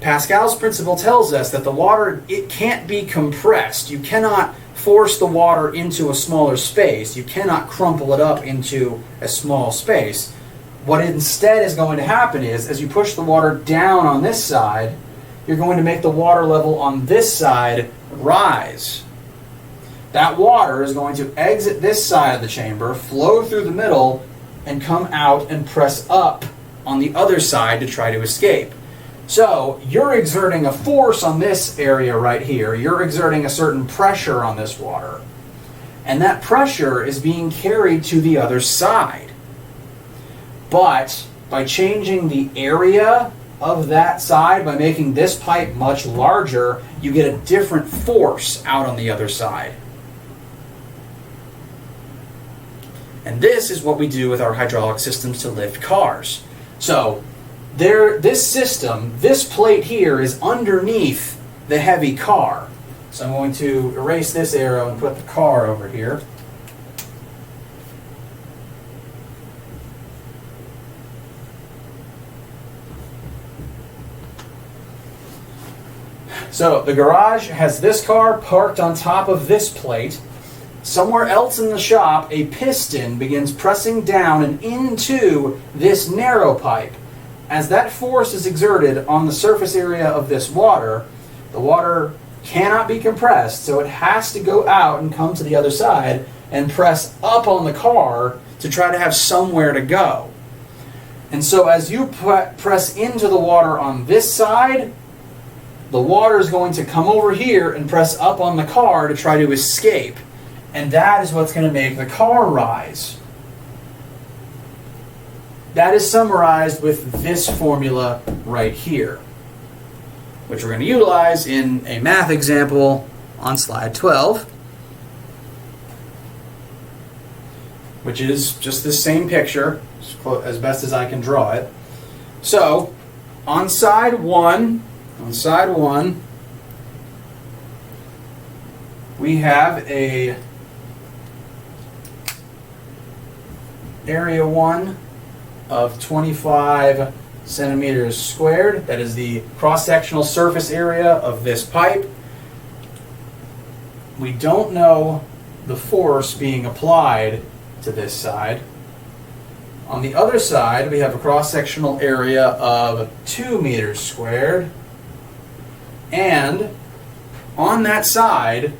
Pascal's principle tells us that the water, it can't be compressed. You cannot force the water into a smaller space. You cannot crumple it up into a small space. What instead is going to happen is, as you push the water down on this side, you're going to make the water level on this side rise. That water is going to exit this side of the chamber, flow through the middle, and come out and press up on the other side to try to escape. So you're exerting a force on this area right here. You're exerting a certain pressure on this water. And that pressure is being carried to the other side. But by changing the area of that side, by making this pipe much larger, you get a different force out on the other side. And this is what we do with our hydraulic systems to lift cars. So this system, this plate here, is underneath the heavy car. So I'm going to erase this arrow and put the car over here. So the garage has this car parked on top of this plate. Somewhere else in the shop, a piston begins pressing down and into this narrow pipe. As that force is exerted on the surface area of this water, the water cannot be compressed, so it has to go out and come to the other side and press up on the car to try to have somewhere to go. And so as you press into the water on this side, the water is going to come over here and press up on the car to try to escape. And that is what's going to make the car rise. That is summarized with this formula right here, which we're going to utilize in a math example on slide 12, which is just this same picture, as best as I can draw it. So, on side one, we have a area 1 of 25 centimeters squared. That is the cross-sectional surface area of this pipe. We don't know the force being applied to this side. On the other side, we have a cross-sectional area of 2 meters squared. And on that side,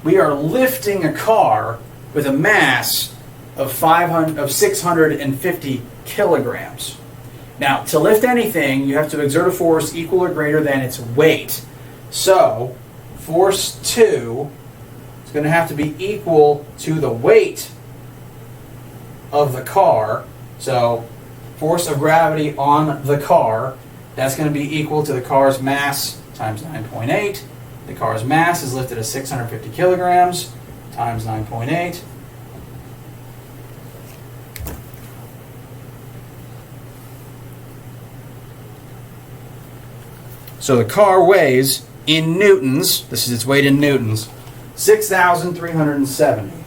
we are lifting a car with a mass of 650 kilograms. Now, to lift anything, you have to exert a force equal or greater than its weight. So, force 2 is going to have to be equal to the weight of the car. So, force of gravity on the car, that's going to be equal to the car's mass times 9.8. The car's mass is lifted as 650 kilograms times 9.8. So the car weighs, in newtons, this is its weight in newtons, 6,370.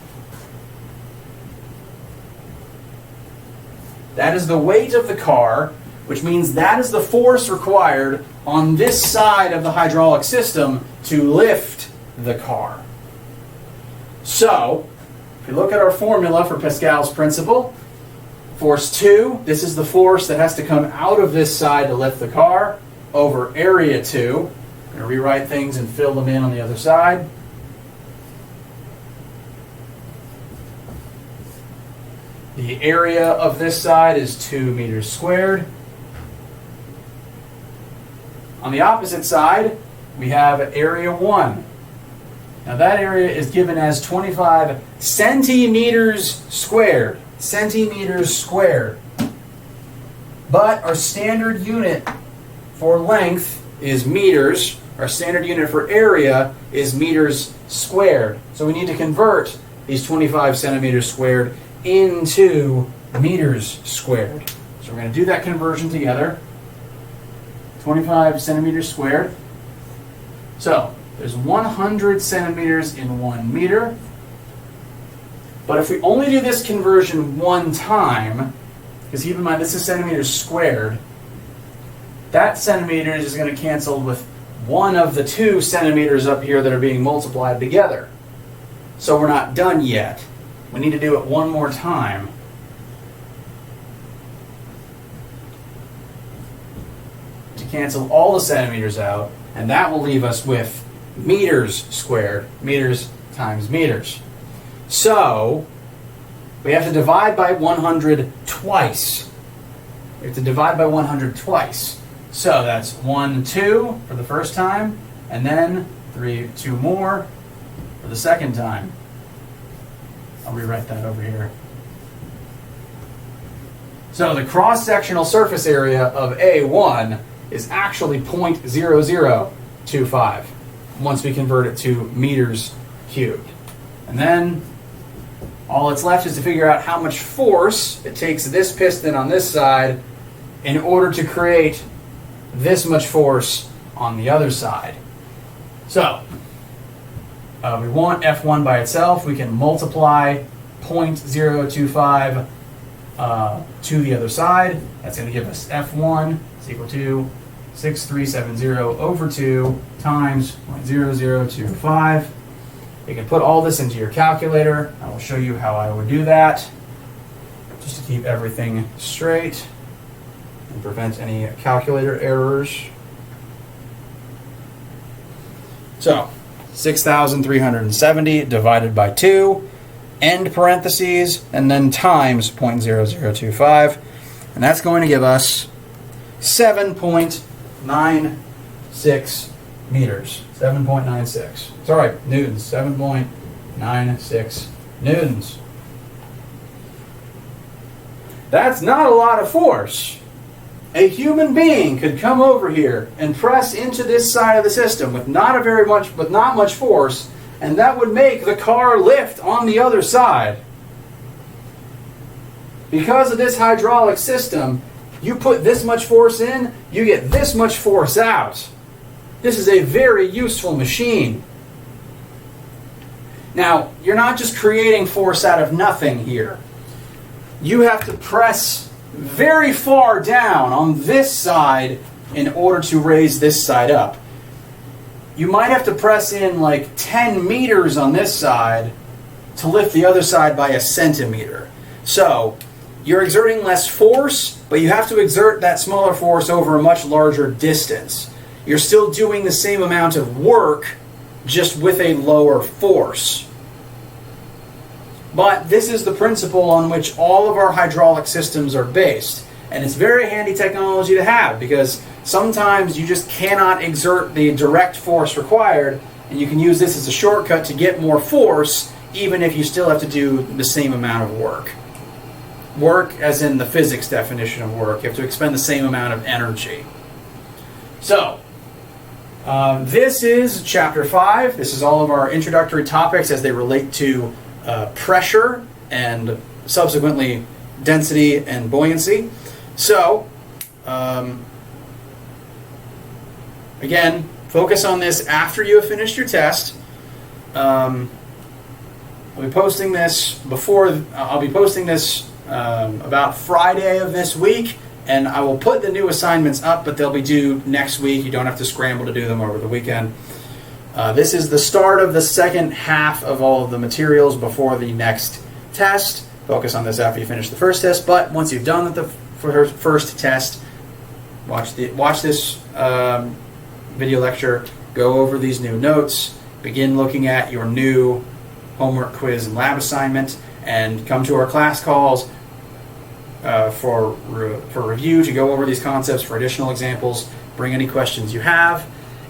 That is the weight of the car, which means that is the force required on this side of the hydraulic system to lift the car. So, if you look at our formula for Pascal's principle, force 2, this is the force that has to come out of this side to lift the car, over area 2. We're going to rewrite things and fill them in on the other side. The area of this side is 2 meters squared. On the opposite side, we have area 1. Now that area is given as 25 centimeters squared. Centimeters squared. But our standard unit for length is meters. Our standard unit for area is meters squared. So we need to convert these 25 centimeters squared into meters squared. So we're going to do that conversion together. 25 centimeters squared. So there's 100 centimeters in 1 meter. But if we only do this conversion one time, because keep in mind this is centimeters squared, that centimeters is going to cancel with one of the 2 centimeters up here that are being multiplied together. So we're not done yet. We need to do it one more time. To cancel all the centimeters out, and that will leave us with meters squared, meters times meters. So we have to divide by 100 twice. We have to divide by 100 twice. So that's 1, 2 for the first time, and then 2 more for the second time. I'll rewrite that over here. So the cross-sectional surface area of A1 is actually 0.0025 once we convert it to meters cubed. And then all that's left is to figure out how much force it takes this piston on this side in order to create this much force on the other side. So we want F1 by itself. We can multiply 0.025 to the other side. That's going to give us F1 is equal to 6370 over 2 times 0.0025. You can put all this into your calculator. I will show you how I would do that, just to keep everything straight and prevent any calculator errors. So 6,370 divided by 2, end parentheses, and then times 0.0025. And that's going to give us 7.96 meters. 7.96. Sorry, newtons. 7.96 newtons. That's not a lot of force. A human being could come over here and press into this side of the system with not much force, and that would make the car lift on the other side. Because of this hydraulic system, you put this much force in, you get this much force out. This is a very useful machine. Now, you're not just creating force out of nothing here. You have to press very far down on this side in order to raise this side up. You might have to press in like 10 meters on this side to lift the other side by a centimeter. So you're exerting less force, but you have to exert that smaller force over a much larger distance. You're still doing the same amount of work, just with a lower force. But this is the principle on which all of our hydraulic systems are based. And it's very handy technology to have, because sometimes you just cannot exert the direct force required, and you can use this as a shortcut to get more force, even if you still have to do the same amount of work. Work as in the physics definition of work. You have to expend the same amount of energy. So, this is Chapter 5. This is all of our introductory topics as they relate to pressure and subsequently density and buoyancy. So, again, focus on this after you have finished your test. I'll be posting this about Friday of this week, and I will put the new assignments up, but they'll be due next week. You don't have to scramble to do them over the weekend. This is the start of the second half of all of the materials before the next test. Focus on this after you finish the first test, but once you've done the first test, watch this video lecture, go over these new notes, begin looking at your new homework, quiz, and lab assignment, and come to our class calls for review to go over these concepts for additional examples. Bring any questions you have,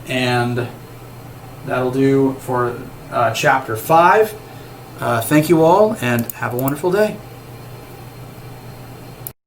and that'll do for Chapter 5. Thank you all, and have a wonderful day.